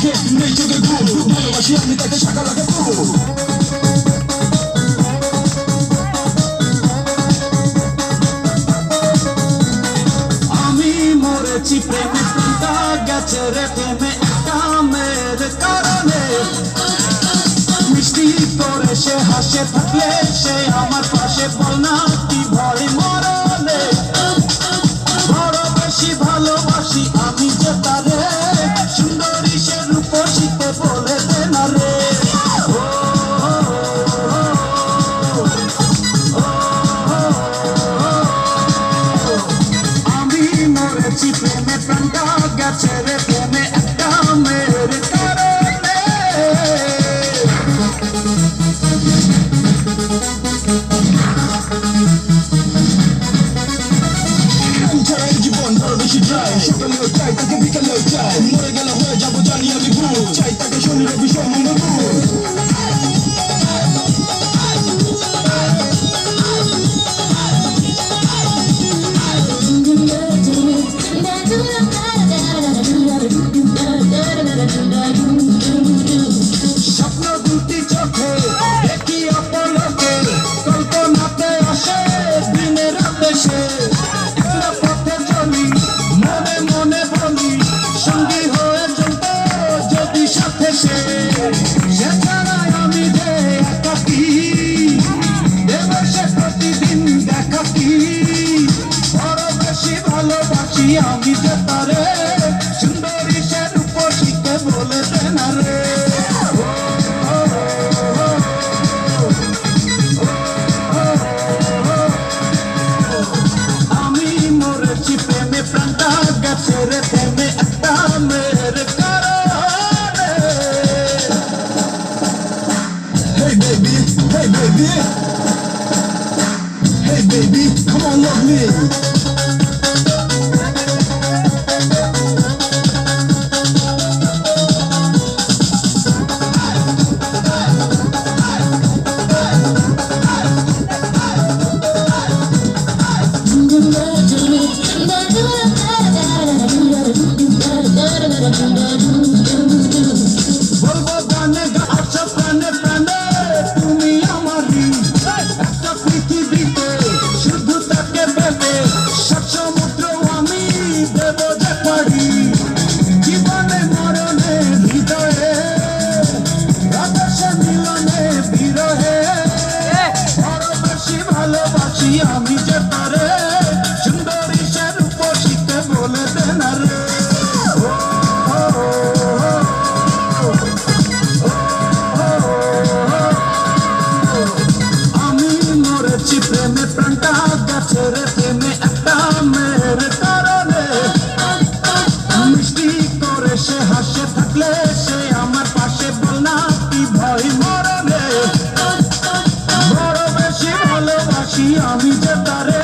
দেখে নেই চোখে ঘুম ভালোবাসি আমি তাকে শাখা লাগে আমি মরেছি প্রেমে প্রেমটা গেছে রে প্রেমে একটা মেয়ের কারণে মিষ্টি করে সে হাসে থাকলে সে আমার পাশে বল না কি ভয় মরলে বড় বেশি ভালোবাসি আমি যে তারে সুন্দরী সে রূপসীতে বলে দে না রে আমি মরেছি প্রেমে প্রাণটা গেছে রে প্রেমে একটা মেয়ের কারণে জীবন বড় বেশি চাই সকালেও চাই তাকে বিকালেও চাই মরে গেলে হয়ে যাবো জানি আমি ভুল চাই তাকে শনি রবি সোম মঙ্গল স্বপ্ন দুটি চোখে দেখি অপলকে কল্পনাতে আসে দিনে রাতে সে একটা পথে চলি মনে মনে বলি সঙ্গী হয়ে চলতো যদি সাথে সে ছাড়াই আমি যে একাকি দেবে সে প্রতিদিন দেখা কি বড় বেশি ভালোবাসি আমি যে তারে সুন্দরী সে রূপসীকে বলে দে না রে আমি মরেছি প্রেমে প্রাণটা গেছে রে প্রেমে একটা মেয়ের কারণে Hey baby, hey baby Hey baby, come on love me বলবো গানে আচ্ছা প্রাণে প্রাণে তুমি আমারই একটা পৃথিবীতে শুধু তাকে পেতে সাত সমুদ্র আমি দেব যে পারি জীবনে মরণে হৃদয়ে রাধা মিলনে বিরহে বড় বেশি ভালোবাসি আমি যে তারে সুন্দরী সে রূপসীকে বলে দে না রে আমি মরেছি প্রেমে প্রাণটা গেছে রে প্রেমে একটা মেয়ের কারণে মিষ্টি করে সে হাসে থাকলে সে আমার পাশে বল না কি ভয় মরণে বড় বেশি ভালোবাসি আমি যে তারে